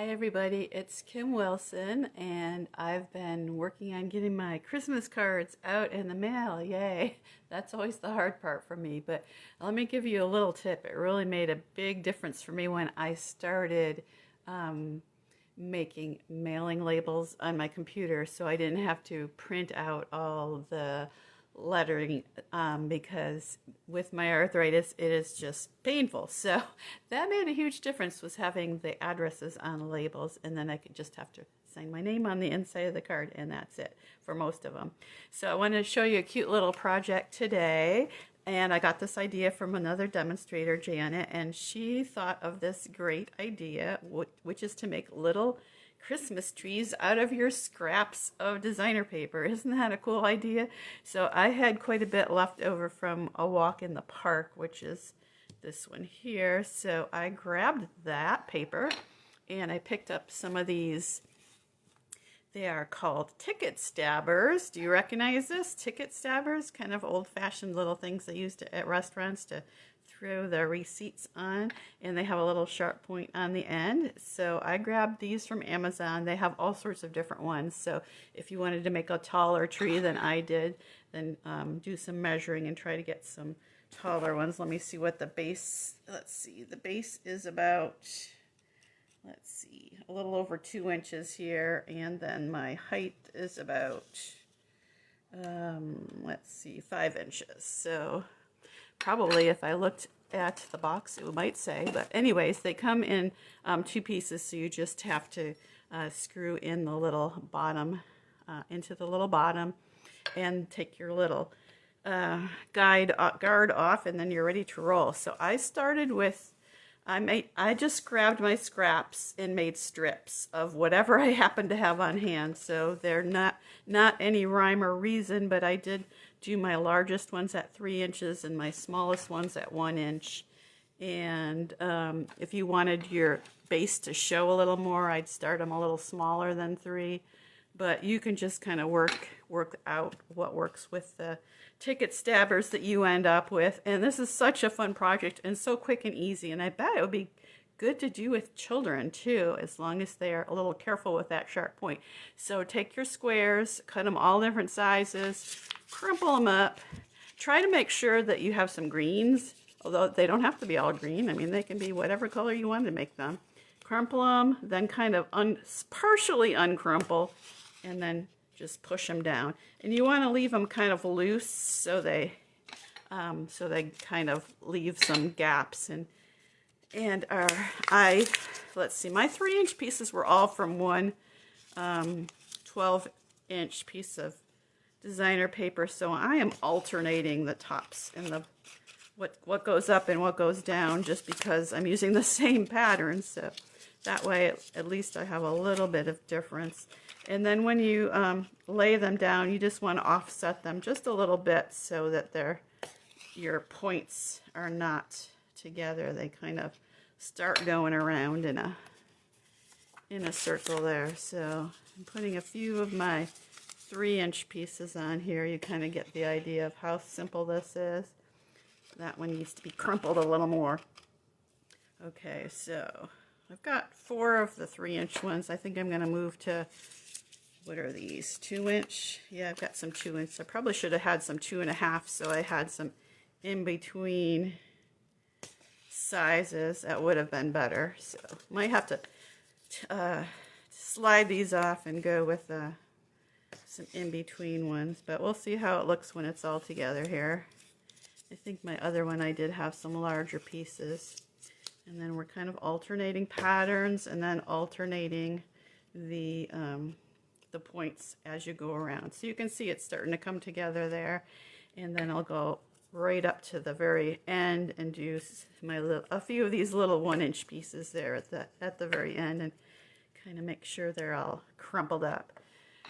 Hi everybody, it's Kim Wilson and I've been working on getting my Christmas cards out in the mail. Yay! That's always the hard part for me, but let me give you a little tip. It really made a big difference for me when I started um, making mailing labels on my computer so I didn't have to print out all the lettering because with my arthritis it is just painful. So that made a huge difference, was having the addresses on the labels, and then I could just have to sign my name on the inside of the card, and that's it for most of them. So I wanted to show you a cute little project today, and I got this idea from another demonstrator, Janet, and she thought of this great idea, which is to make little Christmas trees out of your scraps of designer paper. Isn't that a cool idea? So I had quite a bit left over from a walk in the park, which is this one here. So I grabbed that paper and I picked up some of these. They are called ticket stabbers. Do you recognize this? Ticket stabbers, kind of old-fashioned little things they used at restaurants to throw the receipts on, and they have a little sharp point on the end. So I grabbed these from Amazon. They have all sorts of different ones. So if you wanted to make a taller tree than I did, then do some measuring and try to get some taller ones. Let me see what the base, let's see, the base is about, let's see, a little over 2 inches here, and then my height is about, let's see, 5 inches. So probably if I looked at the box, it might say, but anyways, they come in 2 pieces, so you just have to screw in the little bottom, into the little bottom, and take your little guard off, and then you're ready to roll. So I started with, I just grabbed my scraps and made strips of whatever I happened to have on hand. So they're not any rhyme or reason, but I did do my largest ones at 3 inches and my smallest ones at 1 inch. And if you wanted your base to show a little more, I'd start them a little smaller than 3. But you can just kind of work out what works with the ticket stabbers that you end up with. And this is such a fun project and so quick and easy. And I bet it would be good to do with children too, as long as they're a little careful with that sharp point. So take your squares, cut them all different sizes, crumple them up. Try to make sure that you have some greens, although they don't have to be all green. I mean, they can be whatever color you want to make them. Crumple them, then kind of partially uncrumple, and then just push them down. And you want to leave them kind of loose so they kind of leave some gaps. And let's see, my 3-inch pieces were all from one 12-inch piece of designer paper. So I am alternating the tops and the what goes up and what goes down, just because I'm using the same pattern. So that way, at least I have a little bit of difference. And then when you lay them down, you just want to offset them just a little bit so that your points are not together. They kind of start going around in a circle there. So I'm putting a few of my 3-inch pieces on here. You kind of get the idea of how simple this is. That one needs to be crumpled a little more. Okay, so I've got 4 of the 3-inch ones. I think I'm going to move to, what are these, 2-inch? Yeah, I've got some 2-inch. I probably should have had some 2.5, so I had some in between sizes. That would have been better. So might have to slide these off and go with some in between ones, but we'll see how it looks when it's all together here. I think my other one, I did have some larger pieces. And then we're kind of alternating patterns and then alternating the points as you go around. So you can see it's starting to come together there. And then I'll go right up to the very end and do a few of these little 1-inch pieces there at the very end, and kind of make sure they're all crumpled up.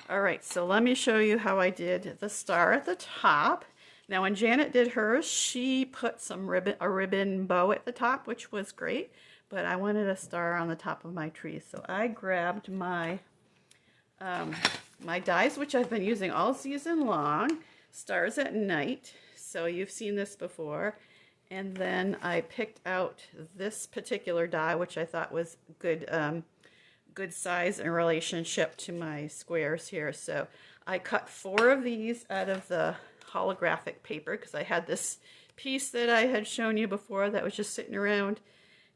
All right, so let me show you how I did the star at the top. Now, when Janet did hers, she put a ribbon bow at the top, which was great, but I wanted a star on the top of my tree. So I grabbed my dies, which I've been using all season long, Stars at Night. So you've seen this before. And then I picked out this particular die, which I thought was good good size in relationship to my squares here. So I cut 4 of these out of the holographic paper because I had this piece that I had shown you before that was just sitting around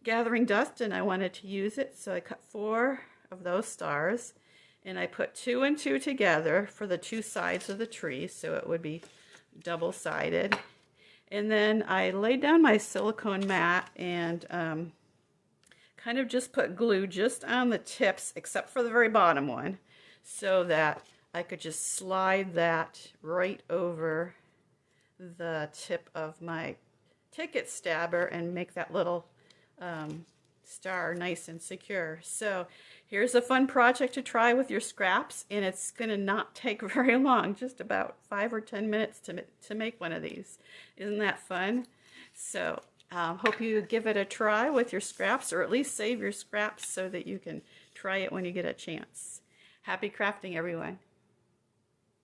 gathering dust and I wanted to use it. So I cut 4 of those stars and I put 2 and 2 together for the 2 sides of the tree, so it would be double-sided. And then I laid down my silicone mat and kind of just put glue just on the tips except for the very bottom one so that I could just slide that right over the tip of my ticket stabber and make that little star nice and secure. So here's a fun project to try with your scraps, and it's going to not take very long, just about 5 or 10 minutes to make one of these. Isn't that fun? So hope you give it a try with your scraps, or at least save your scraps so that you can try it when you get a chance. Happy crafting, everyone.